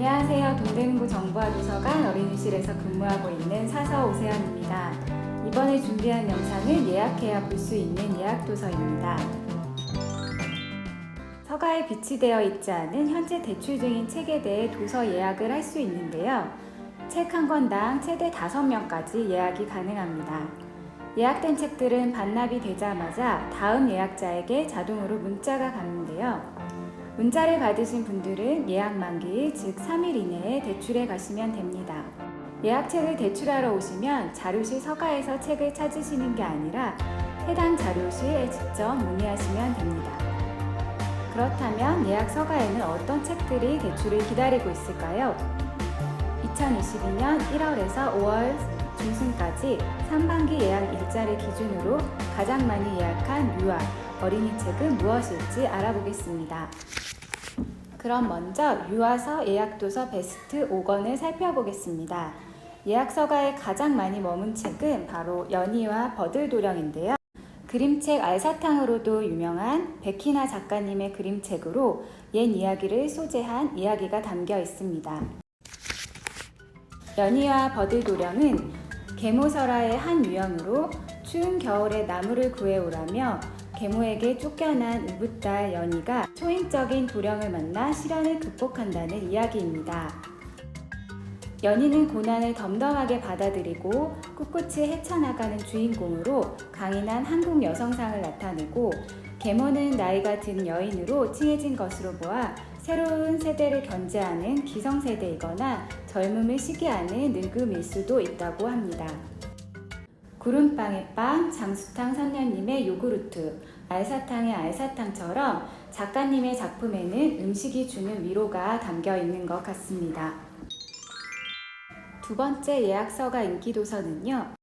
안녕하세요. 동대문구 정보화 도서관 어린이실에서 근무하고 있는 사서 오세연입니다. 이번에 준비한 영상은 예약해야 볼 수 있는 예약도서입니다. 서가에 비치되어 있지 않은 현재 대출 중인 책에 대해 도서 예약을 할 수 있는데요. 책 한 권당 최대 5명까지 예약이 가능합니다. 예약된 책들은 반납이 되자마자 다음 예약자에게 자동으로 문자가 가는데요. 문자를 받으신 분들은 예약 만기일 즉 3일 이내에 대출해 가시면 됩니다. 예약책을 대출하러 오시면 자료실 서가에서 책을 찾으시는 게 아니라 해당 자료실에 직접 문의하시면 됩니다. 그렇다면 예약 서가에는 어떤 책들이 대출을 기다리고 있을까요? 2022년 1월에서 5월 중순까지 상반기 예약 일자를 기준으로 가장 많이 예약한 유아, 어린이 책은 무엇일지 알아보겠습니다. 그럼 먼저 유아서 예약도서 베스트 5권을 살펴보겠습니다. 예약서가에 가장 많이 머문 책은 바로 연희와 버들도령인데요. 그림책 알사탕으로도 유명한 백희나 작가님의 그림책으로 옛 이야기를 소재한 이야기가 담겨 있습니다. 연희와 버들도령은 계모설화의 한 유형으로 추운 겨울에 나무를 구해오라며 계모에게 쫓겨난 우붓딸 연희가 초인적인 도령을 만나 시련을 극복한다는 이야기입니다. 연희는 고난을 덤덤하게 받아들이고 꿋꿋이 헤쳐나가는 주인공으로 강인한 한국 여성상을 나타내고, 계모는 나이가 든 여인으로 칭해진 것으로 보아 새로운 세대를 견제하는 기성세대이거나 젊음을 시기하는 늙음일 수도 있다고 합니다. 구름빵의 빵, 장수탕 선녀님의 요구르트, 알사탕의 알사탕처럼 작가님의 작품에는 음식이 주는 위로가 담겨 있는 것 같습니다. 두 번째 예약서가 인기도서는요,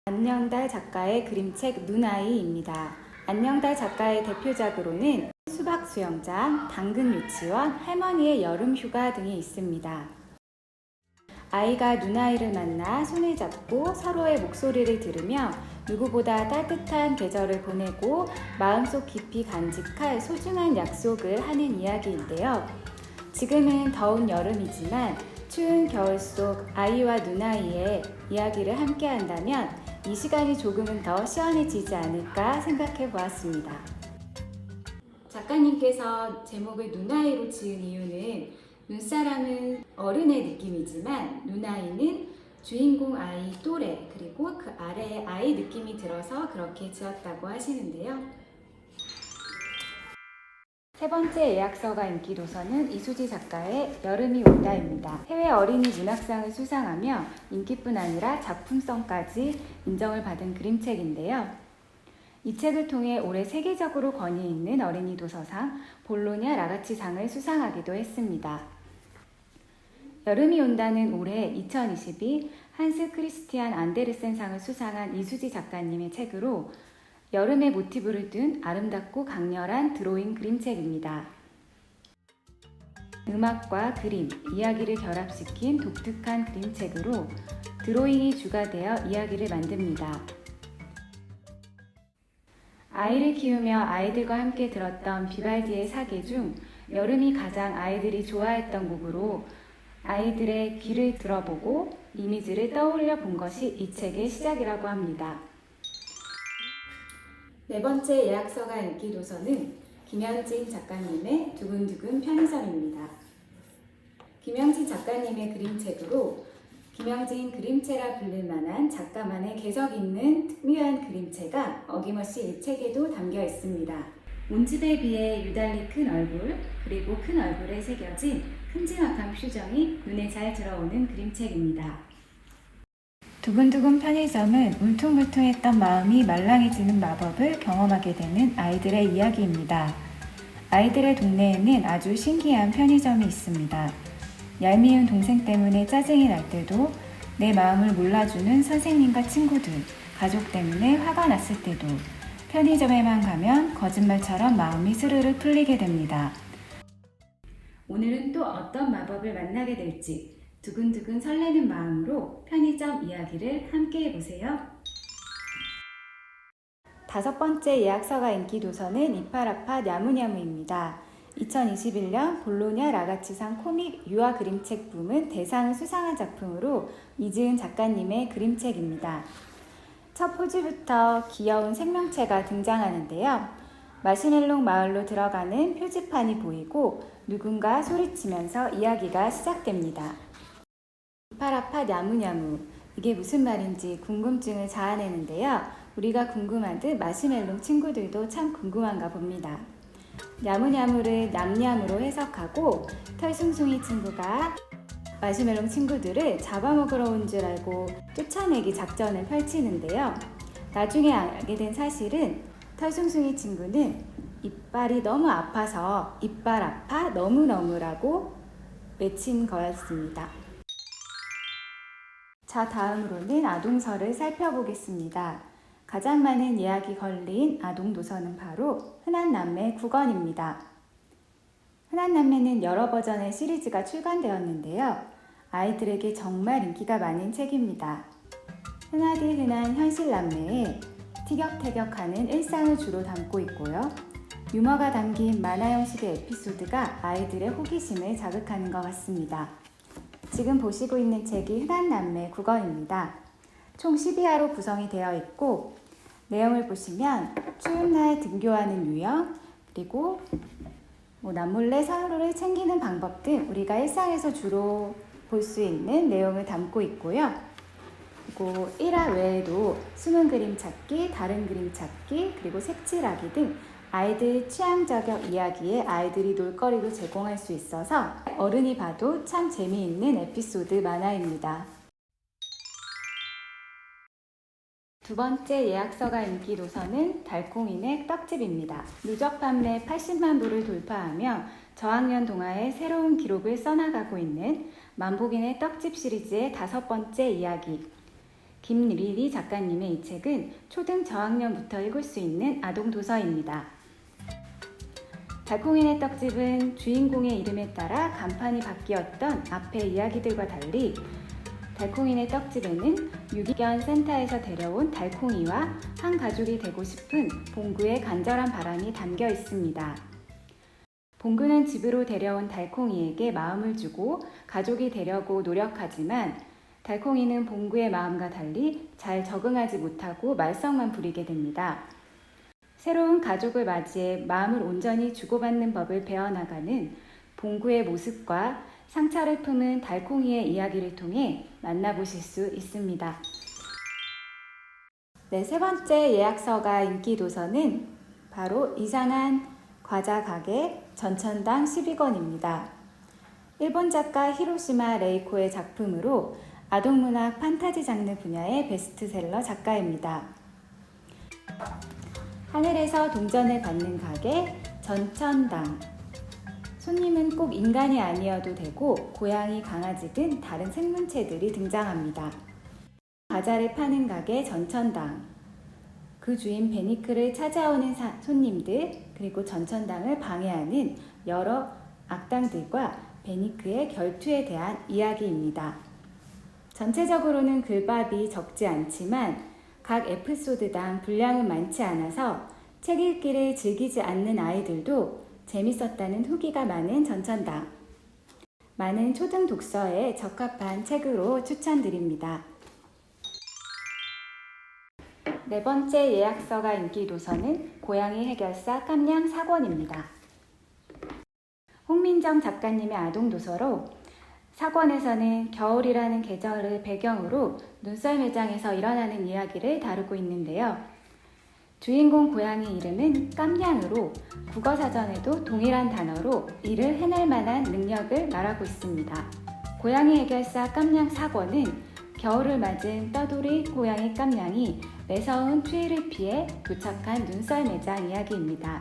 안녕달 작가의 그림책 눈아이입니다. 안녕달 작가의 대표작으로는 수박수영장, 당근유치원, 할머니의 여름휴가 등이 있습니다. 아이가 눈아이를 만나 손을 잡고 서로의 목소리를 들으며 누구보다 따뜻한 계절을 보내고 마음속 깊이 간직할 소중한 약속을 하는 이야기인데요. 지금은 더운 여름이지만 추운 겨울 속 아이와 눈아이의 이야기를 함께 한다면 이 시간이 조금은 더 시원해지지 않을까 생각해 보았습니다. 작가님께서 제목을 눈아이로 지은 이유는 눈사람은 어른의 느낌이지만 눈아이는 주인공 아이 또래, 그리고 그 아래에 아이 느낌이 들어서 그렇게 지었다고 하시는데요. 세 번째 예약서가 인기도서는 이수지 작가의 여름이 온다입니다. 해외 어린이 문학상을 수상하며 인기뿐 아니라 작품성까지 인정을 받은 그림책인데요. 이 책을 통해 올해 세계적으로 권위 있는 어린이 도서상 볼로냐 라가치상을 수상하기도 했습니다. 여름이 온다는 올해 2022 한스 크리스티안 안데르센상을 수상한 이수지 작가님의 책으로 여름의 모티브를 둔 아름답고 강렬한 드로잉 그림책입니다. 음악과 그림, 이야기를 결합시킨 독특한 그림책으로 드로잉이 주가 되어 이야기를 만듭니다. 아이를 키우며 아이들과 함께 들었던 비발디의 사계 중 여름이 가장 아이들이 좋아했던 곡으로 아이들의 귀를 들어보고 이미지를 떠올려 본 것이 이 책의 시작이라고 합니다. 네 번째 예약서가 인기도서는 김현진 작가님의 두근두근 편의점입니다. 김현진 작가님의 그림책으로 김현진 그림체라 불릴 만한 작가만의 개성 있는 특유한 그림체가 어김없이 이 책에도 담겨 있습니다. 온집에 비해 유달리 큰 얼굴, 그리고 큰 얼굴에 새겨진 큼지막한 표정이 눈에 잘 들어오는 그림책입니다. 두근두근 편의점은 울퉁불퉁했던 마음이 말랑해지는 마법을 경험하게 되는 아이들의 이야기입니다. 아이들의 동네에는 아주 신기한 편의점이 있습니다. 얄미운 동생 때문에 짜증이 날 때도, 내 마음을 몰라주는 선생님과 친구들, 가족 때문에 화가 났을 때도 편의점에만 가면 거짓말처럼 마음이 스르르 풀리게 됩니다. 오늘은 또 어떤 마법을 만나게 될지 두근두근 설레는 마음으로 편의점 이야기를 함께 해보세요. 다섯 번째 예약서가 인기도서는 이파라파 야무냐무입니다. 2021년 볼로냐 라가치상 코믹 유아 그림책 부문 대상을 수상한 작품으로 이지은 작가님의 그림책입니다. 첫 포즈부터 귀여운 생명체가 등장하는데요. 마시멜롱 마을로 들어가는 표지판이 보이고 누군가 소리치면서 이야기가 시작됩니다. 이파라파 냐무냐무, 이게 무슨 말인지 궁금증을 자아내는데요. 우리가 궁금한 듯 마시멜롱 친구들도 참 궁금한가 봅니다. 냐무냐무를 냠냠으로 해석하고 털숭숭이 친구가 마시멜롱 친구들을 잡아먹으러 온 줄 알고 쫓아내기 작전을 펼치는데요. 나중에 알게 된 사실은 털숭숭이 친구는 이빨이 너무 아파서 이빨 아파 너무너무라고 외친 거였습니다. 자, 다음으로는 아동서를 살펴보겠습니다. 가장 많은 예약이 걸린 아동도서는 바로 흔한남매 9권입니다. 흔한남매는 여러 버전의 시리즈가 출간되었는데요. 아이들에게 정말 인기가 많은 책입니다. 흔하디 흔한 현실남매의 티격태격하는 일상을 주로 담고 있고요. 유머가 담긴 만화 형식의 에피소드가 아이들의 호기심을 자극하는 것 같습니다. 지금 보시고 있는 책이 흔한남매 9권입니다. 총 12화로 구성이 되어 있고 내용을 보시면 추운 날 등교하는 유형, 그리고 남몰래 서로를 챙기는 방법 등 우리가 일상에서 주로 볼 수 있는 내용을 담고 있고요. 그리고 1화 외에도 숨은 그림 찾기, 다른 그림 찾기, 그리고 색칠하기 등 아이들 취향 저격 이야기에 아이들이 놀거리도 제공할 수 있어서 어른이 봐도 참 재미있는 에피소드 만화입니다. 두 번째 예약서가 인기 도서는 달콩이네 떡집입니다. 누적 판매 80만 부를 돌파하며 저학년 동화의 새로운 기록을 써나가고 있는 만복인의 떡집 시리즈의 5번째 이야기. 김리리 작가님의 이 책은 초등 저학년부터 읽을 수 있는 아동 도서입니다. 달콩이네 떡집은 주인공의 이름에 따라 간판이 바뀌었던 앞의 이야기들과 달리 달콩이네 떡집에는 유기견 센터에서 데려온 달콩이와 한 가족이 되고 싶은 봉구의 간절한 바람이 담겨 있습니다. 봉구는 집으로 데려온 달콩이에게 마음을 주고 가족이 되려고 노력하지만 달콩이는 봉구의 마음과 달리 잘 적응하지 못하고 말썽만 부리게 됩니다. 새로운 가족을 맞이해 마음을 온전히 주고받는 법을 배워나가는 봉구의 모습과 상처를 품은 달콩이의 이야기를 통해 만나보실 수 있습니다. 네, 세 번째 예약서가 인기 도서는 바로 이상한 과자 가게 전천당 12권입니다. 일본 작가 히로시마 레이코의 작품으로 아동문학 판타지 장르 분야의 베스트셀러 작가입니다. 하늘에서 동전을 받는 가게 전천당. 손님은 꼭 인간이 아니어도 되고 고양이, 강아지 등 다른 생물체들이 등장합니다. 과자를 파는 가게 전천당. 그 주인 베니크를 찾아오는 손님들, 그리고 전천당을 방해하는 여러 악당들과 베니크의 결투에 대한 이야기입니다. 전체적으로는 글밥이 적지 않지만 각 에피소드당 분량은 많지 않아서 책 읽기를 즐기지 않는 아이들도 재밌었다는 후기가 많은 전천당. 많은 초등 독서에 적합한 책으로 추천드립니다. 네 번째 예약서가 인기 도서는 고양이 해결사 깜냥 4권입니다. 홍민정 작가님의 아동 도서로 4권에서는 겨울이라는 계절을 배경으로 눈썰 매장에서 일어나는 이야기를 다루고 있는데요. 주인공 고양이 이름은 깜냥으로 국어사전에도 동일한 단어로 이를 해낼 만한 능력을 말하고 있습니다. 고양이 해결사 깜냥 4권은 겨울을 맞은 떠돌이 고양이 깜냥이 매서운 추위를 피해 도착한 눈썰 매장 이야기입니다.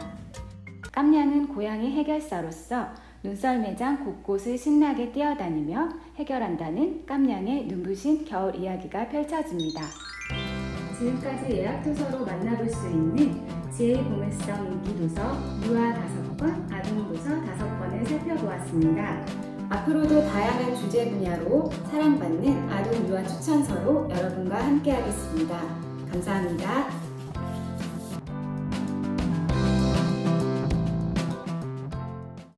깜냥은 고양이 해결사로서 눈썰 매장 곳곳을 신나게 뛰어다니며 해결한다는 깜냥의 눈부신 겨울 이야기가 펼쳐집니다. 지금까지 예약도서로 만나볼 수 있는 제 보물성 인기도서 유아 5권, 아동도서 5권을 살펴보았습니다. 앞으로도 다양한 주제 분야로 사랑받는 아동 유아 추천서로 여러분과 함께하겠습니다. 감사합니다.